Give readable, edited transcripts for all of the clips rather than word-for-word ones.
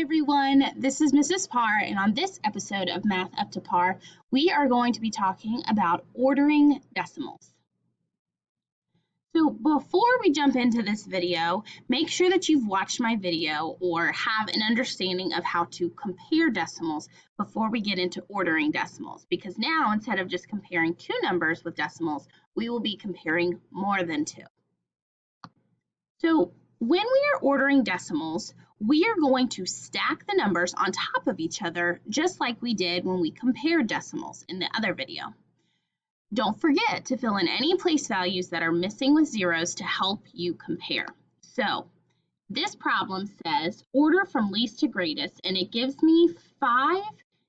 Hi everyone, this is Mrs. Parr, and on this episode of Math Up to Par, we are going to be talking about ordering decimals. So before we jump into this video, make sure that you've watched my video or have an understanding of how to compare decimals before we get into ordering decimals, because now instead of just comparing two numbers with decimals, we will be comparing more than two. So when we are ordering decimals, we are going to stack the numbers on top of each other, just like we did when we compared decimals in the other video. Don't forget to fill in any place values that are missing with zeros to help you compare. So this problem says order from least to greatest, and it gives me 5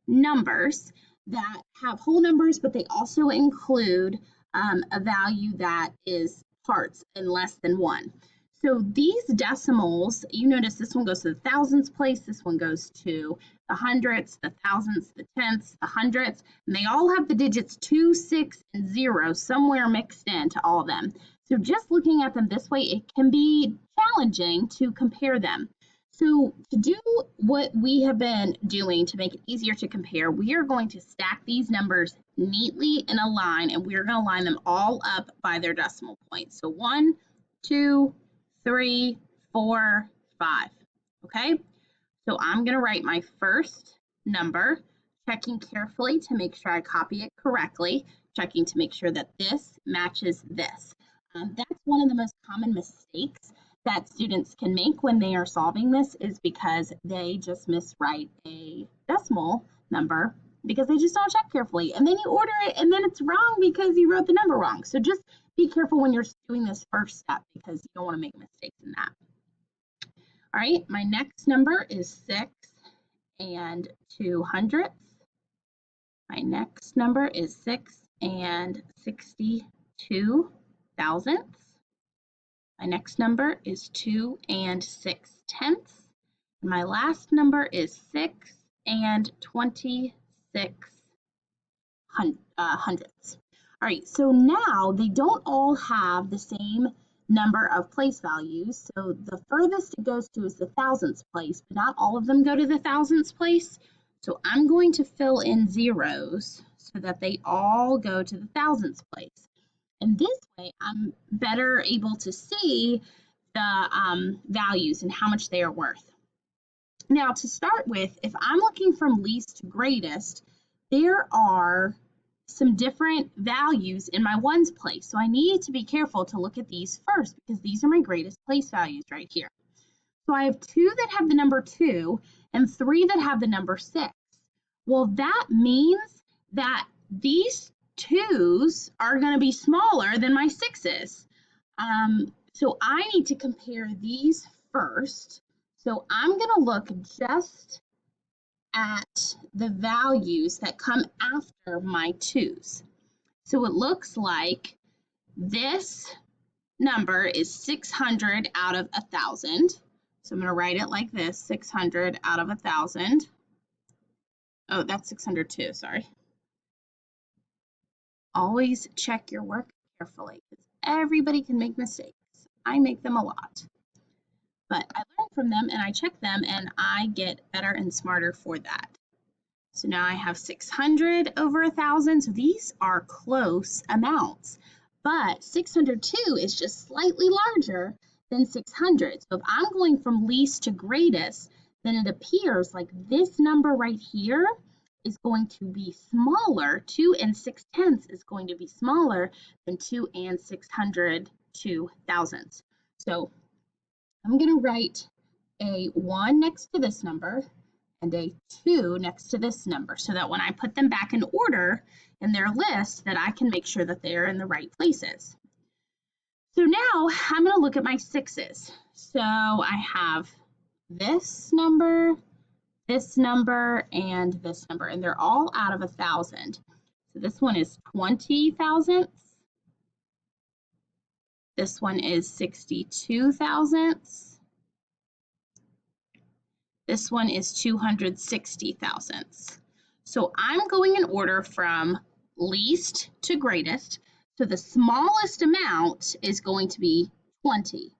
numbers that have whole numbers, but they also include a value that is parts and less than 1. So these decimals, you notice this one goes to the thousandths place, this one goes to the hundredths, the thousandths, the tenths, the hundredths, and they all have the digits 2, 6, and 0 somewhere mixed into all of them. So just looking at them this way, it can be challenging to compare them. So to do what we have been doing to make it easier to compare, we are going to stack these numbers neatly in a line, and we're going to line them all up by their decimal points. So 1, 2, 3, 4, 5. Okay, so I'm going to write my first number, checking carefully to make sure I copy it correctly, checking to make sure that this matches this. That's one of the most common mistakes that students can make when they are solving this, is because they just miswrite a decimal number because they just don't check carefully, and then you order it and then it's wrong because you wrote the number wrong. So just be careful when you're doing this first step, because you don't want to make mistakes in that. All right, my next number is 6 and 200ths. My next number is 6 and 62 thousandths. My next number is 2 and 6 tenths. And my last number is 6 and 26 hundredths. All right, so now they don't all have the same number of place values. So the furthest it goes to is the thousandths place, but not all of them go to the thousandths place. So I'm going to fill in zeros so that they all go to the thousandths place. And this way, I'm better able to see the values and how much they are worth. Now, to start with, if I'm looking from least to greatest, there are some different values in my ones place. So I need to be careful to look at these first, because these are my greatest place values right here. So I have 2 that have the number 2 and 3 that have the number 6. Well, that means that these 2s are going to be smaller than my 6s. So I need to compare these first. So I'm going to look just at the values that come after my 2s. So it looks like this number is 600 out of 1,000. So I'm going to write it like this, 600 out of 1,000. Oh, that's 602, sorry. Always check your work carefully, because everybody can make mistakes. I make them a lot. But I learn from them and I check them, and I get better and smarter for that. So now I have 600 over 1,000. So these are close amounts, but 602 is just slightly larger than 600. So if I'm going from least to greatest, then it appears like this number right here is going to be smaller. 2 and 6 tenths is going to be smaller than 2 and 602 thousandths. So I'm going to write a 1 next to this number and a 2 next to this number, so that when I put them back in order in their list, that I can make sure that they're in the right places. So now I'm going to look at my 6s. So I have this number, and this number, and they're all out of 1,000. So this one is 20 thousandths. This one is 62 thousandths. This one is 260 thousandths. So I'm going in order from least to greatest. So the smallest amount is going to be 20.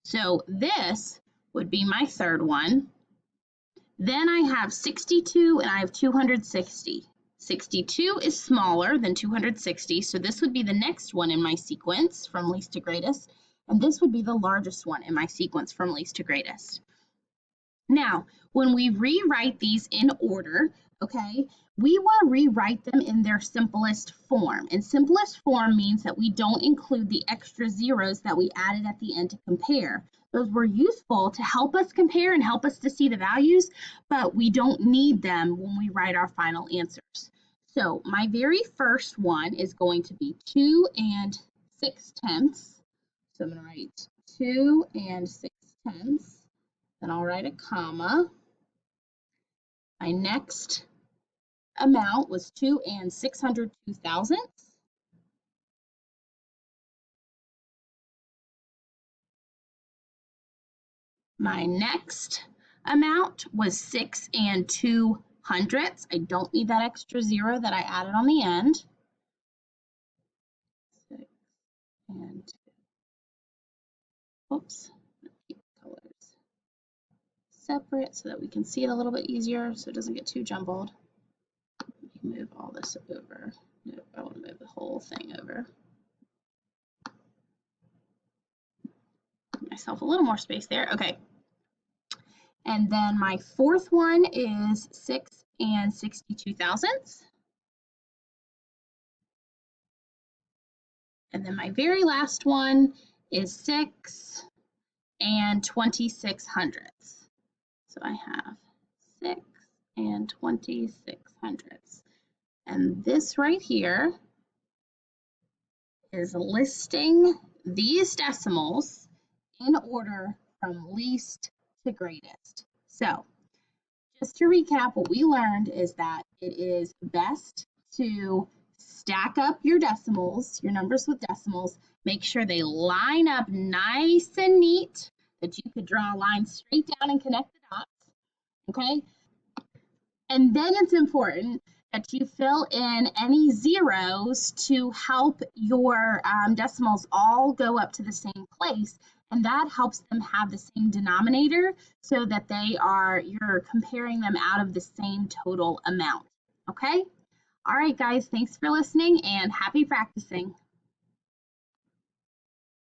So this would be my third one. Then I have 62 and I have 260. 62 is smaller than 260, so this would be the next one in my sequence from least to greatest, and this would be the largest one in my sequence from least to greatest. Now, when we rewrite these in order, okay, we want to rewrite them in their simplest form. And simplest form means that we don't include the extra zeros that we added at the end to compare. Those were useful to help us compare and help us to see the values, but we don't need them when we write our final answers. So my very first one is going to be 2 and 6/10. So I'm going to write 2 and 6/10. Then I'll write a comma. My next amount was 2 and 602 thousandths. My next amount was 6 and 2 hundredths. I don't need that extra zero that I added on the end. 6 and 2. Oops, keep the colors separate so that we can see it a little bit easier so it doesn't get too jumbled. Move all this over. Nope, I want to move the whole thing over. Give myself a little more space there. Okay. And then my fourth one is 6 and 62 thousandths. And then my very last one is 6 and 26 hundredths. So I have 6 and 26 hundredths. And this right here is listing these decimals in order from least to greatest. So just to recap, what we learned is that it is best to stack up your decimals, your numbers with decimals, make sure they line up nice and neat, that you could draw a line straight down and connect the dots, okay? And then it's important that you fill in any zeros to help your decimals all go up to the same place. And that helps them have the same denominator so that you're comparing them out of the same total amount. Okay? All right, guys, thanks for listening and happy practicing.